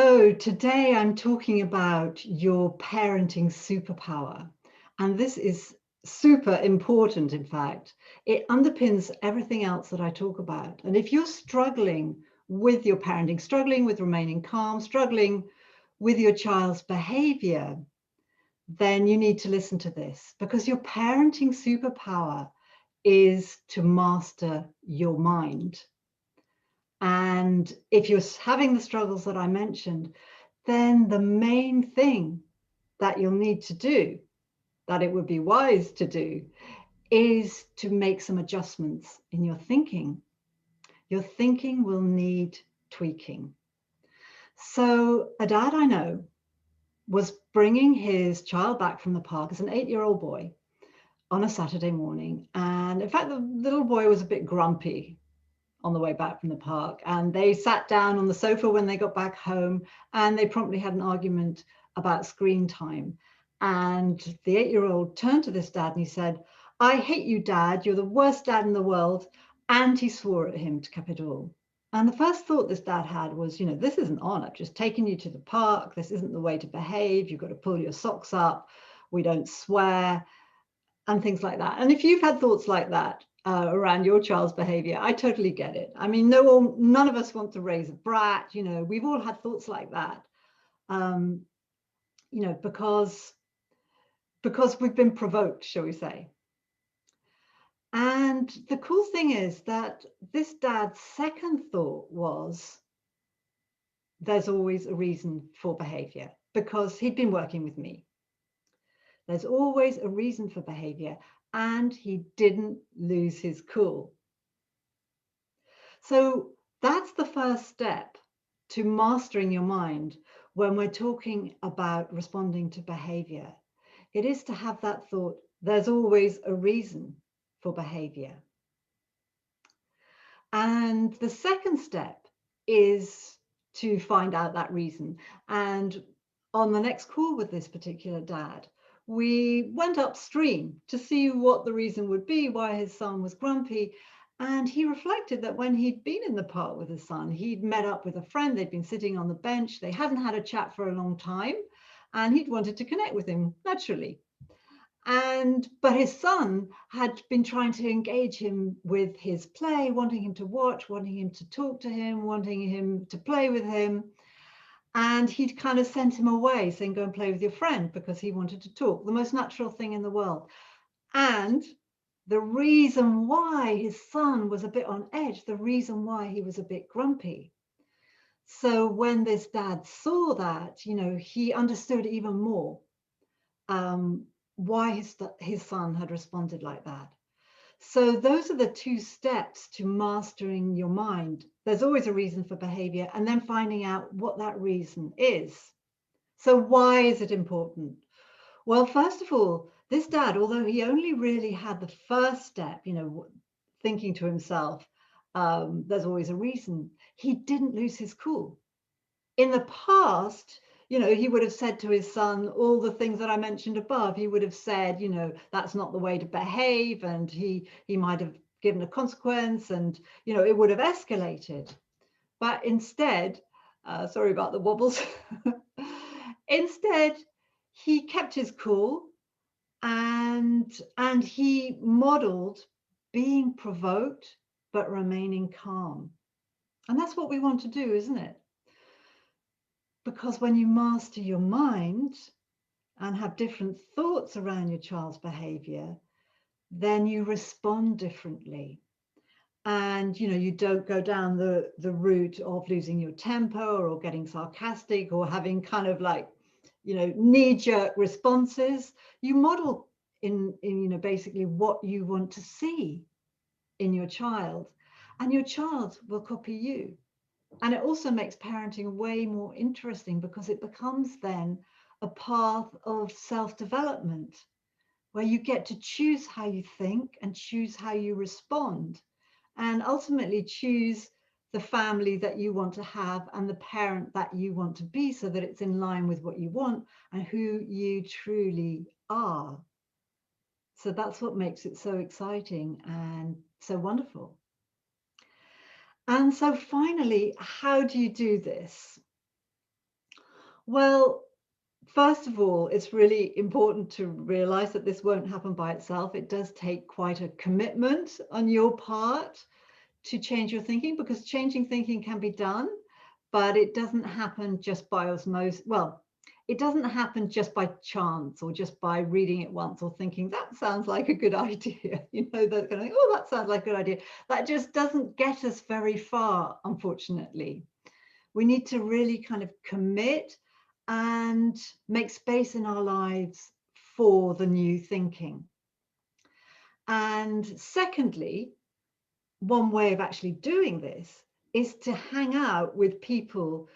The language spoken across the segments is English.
So today I'm talking about your parenting superpower. And this is super important, in fact. It underpins everything else that I talk about. And if you're struggling with your parenting, struggling with remaining calm, struggling with your child's behavior, then you need to listen to this, because your parenting superpower is to master your mind. And if you're having the struggles that I mentioned, then the main thing that you'll need to do, that it would be wise to do, is to make some adjustments in your thinking. Your thinking will need tweaking. So a dad I know was bringing his child back from the park as an 8-year-old boy on a Saturday morning. And in fact, the little boy was a bit grumpy on the way back from the park, and they sat down on the sofa when they got back home, and they promptly had an argument about screen time. And the 8-year-old turned to this dad and he said, "I hate you, Dad, you're the worst dad in the world." And he swore at him to cap it all. And the first thought this dad had was, this isn't on. I've just taken you to the park. This isn't the way to behave. You've got to pull your socks up. We don't swear, and things like that. And if you've had thoughts like that around your child's behavior, I totally get it. I mean, none of us want to raise a brat. We've all had thoughts like that, because we've been provoked, shall we say. And the cool thing is that this dad's second thought was, there's always a reason for behavior, because he'd been working with me. There's always a reason for behavior, and he didn't lose his cool. So that's the first step to mastering your mind when we're talking about responding to behavior. It is to have that thought, there's always a reason for behavior. And the second step is to find out that reason. And on the next call with this particular dad, we went upstream to see what the reason would be why his son was grumpy. And he reflected that when he'd been in the park with his son, he'd met up with a friend, they'd been sitting on the bench, they hadn't had a chat for a long time, and he'd wanted to connect with him naturally. But his son had been trying to engage him with his play, wanting him to watch, wanting him to talk to him, wanting him to play with him. And he'd kind of sent him away, saying, go and play with your friend, because he wanted to talk, the most natural thing in the world. And the reason why his son was a bit on edge, the reason why he was a bit grumpy. So when this dad saw that, he understood even more why his son had responded like that. So those are the two steps to mastering your mind. There's always a reason for behavior, and then finding out what that reason is. So why is it important? Well, first of all, this dad, although he only really had the first step, thinking to himself, there's always a reason, he didn't lose his cool. In the past, he would have said to his son all the things that I mentioned above. He would have said, that's not the way to behave, and he might have given a consequence, and it would have escalated. But instead, sorry about the wobbles, instead he kept his cool, and he modeled being provoked but remaining calm. And that's what we want to do, isn't it? Because when you master your mind and have different thoughts around your child's behavior, then you respond differently. And you don't go down the route of losing your temper or getting sarcastic or having kind of like knee-jerk responses. You model in basically what you want to see in your child, and your child will copy you. And it also makes parenting way more interesting, because it becomes then a path of self-development where you get to choose how you think and choose how you respond, and ultimately choose the family that you want to have and the parent that you want to be, so that it's in line with what you want and who you truly are. So that's what makes it so exciting and so wonderful. And so finally, how do you do this? Well, first of all, it's really important to realize that this won't happen by itself. It does take quite a commitment on your part to change your thinking, because changing thinking can be done, but it doesn't happen just by osmosis. Well, it doesn't happen just by chance or just by reading it once or thinking that sounds like a good idea. That kind of, oh, that sounds like a good idea. That just doesn't get us very far, unfortunately. We need to really kind of commit and make space in our lives for the new thinking. And secondly, one way of actually doing this is to hang out with people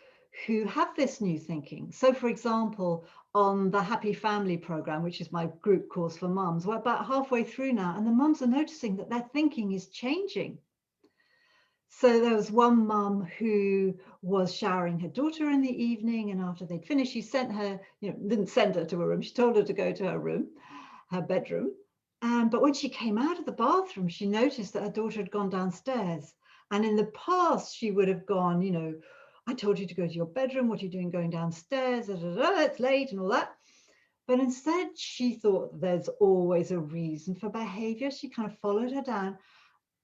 who have this new thinking. So, for example, on the Happy Family program, which is my group course for mums, we're about halfway through now, and the mums are noticing that their thinking is changing. So there was one mum who was showering her daughter in the evening, and after they'd finished, she sent her, didn't send her to her room, she told her to go to her room, her bedroom. But when she came out of the bathroom, she noticed that her daughter had gone downstairs. And in the past, she would have gone, I told you to go to your bedroom. What are you doing going downstairs? It's late and all that. But instead, she thought there's always a reason for behavior. She kind of followed her down.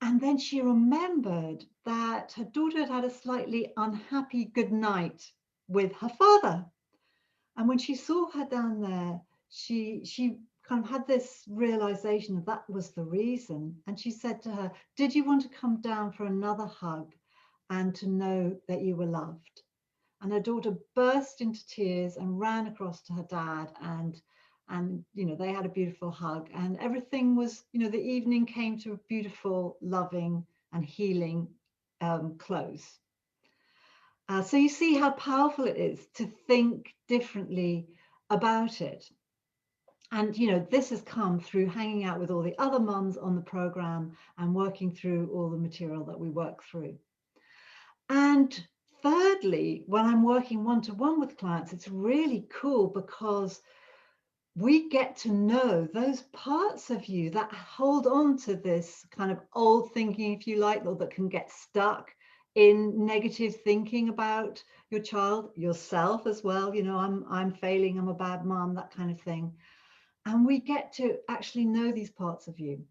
And then she remembered that her daughter had had a slightly unhappy good night with her father. And when she saw her down there, she kind of had this realization that was the reason. And she said to her, did you want to come down for another hug and to know that you were loved? And her daughter burst into tears and ran across to her dad, and they had a beautiful hug, and everything was, the evening came to a beautiful, loving and healing close. So you see how powerful it is to think differently about it. And, this has come through hanging out with all the other mums on the program and working through all the material that we work through. And thirdly, when I'm working one-to-one with clients, it's really cool because we get to know those parts of you that hold on to this kind of old thinking, if you like, or that can get stuck in negative thinking about your child, yourself as well. I'm failing, I'm a bad mom, that kind of thing. And we get to actually know these parts of you.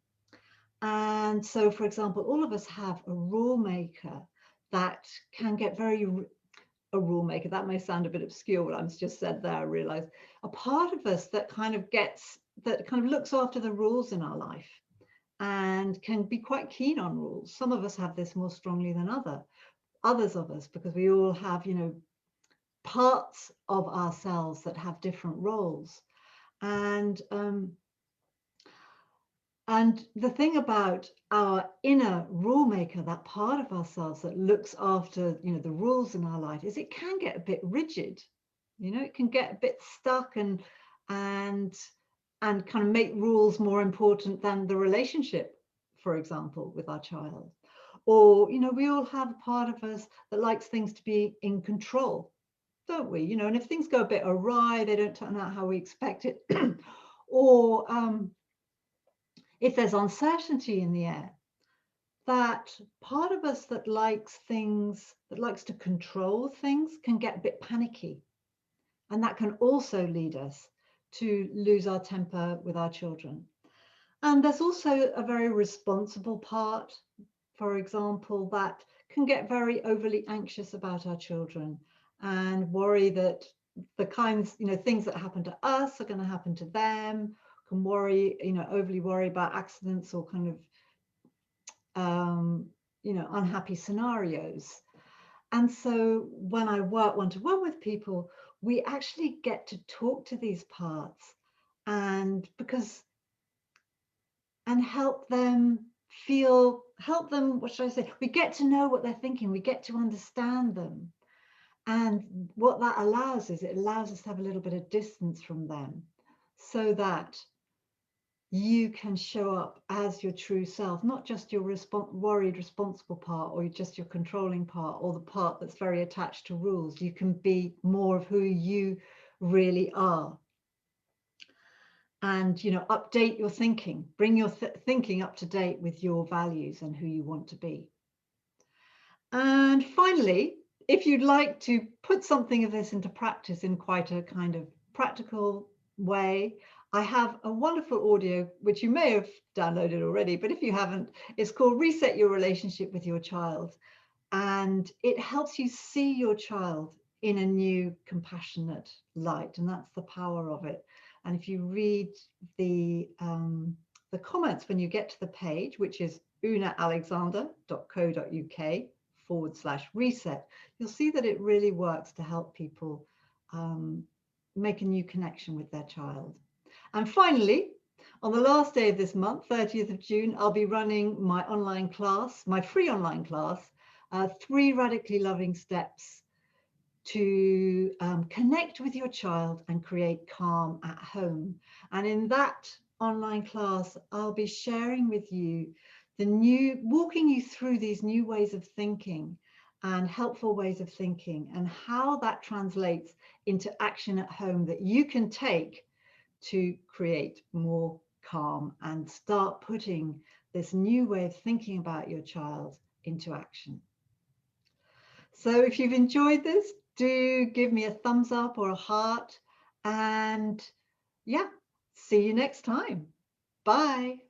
And so, for example, all of us have a rule maker that can get a rule maker. That may sound a bit obscure, what I've just said there, I realize. A part of us that kind of looks after the rules in our life and can be quite keen on rules. Some of us have this more strongly than others of us, because we all have, parts of ourselves that have different roles. And the thing about our inner rule maker, that part of ourselves that looks after, the rules in our life, is it can get a bit rigid. It can get a bit stuck and kind of make rules more important than the relationship, for example, with our child. Or, we all have a part of us that likes things to be in control, don't we? And if things go a bit awry, they don't turn out how we expect it, or if there's uncertainty in the air, that part of us that likes to control things, can get a bit panicky. And that can also lead us to lose our temper with our children. And there's also a very responsible part, for example, that can get very overly anxious about our children and worry that the kinds, things that happen to us are going to happen to them, can worry, overly worry about accidents or kind of unhappy scenarios. And so when I work one-to-one with people, we actually get to talk to these parts and help them what should I say? We get to know what they're thinking, we get to understand them. And what that allows is, it allows us to have a little bit of distance from them, so that you can show up as your true self, not just your worried, responsible part, or just your controlling part, or the part that's very attached to rules. You can be more of who you really are. And, update your thinking, bring your thinking up to date with your values and who you want to be. And finally, if you'd like to put something of this into practice in quite a kind of practical way, I have a wonderful audio, which you may have downloaded already, but if you haven't, it's called Reset Your Relationship with Your Child. And it helps you see your child in a new compassionate light. And that's the power of it. And if you read the comments when you get to the page, which is unaalexander.co.uk/reset, you'll see that it really works to help people make a new connection with their child. And finally, on the last day of this month, 30th of June, I'll be running my online class, my free online class, 3 radically loving steps to connect with your child and create calm at home. And in that online class, I'll be sharing with you walking you through these new ways of thinking and helpful ways of thinking, and how that translates into action at home that you can take to create more calm and start putting this new way of thinking about your child into action. So if you've enjoyed this, do give me a thumbs up or a heart, and yeah, see you next time. Bye.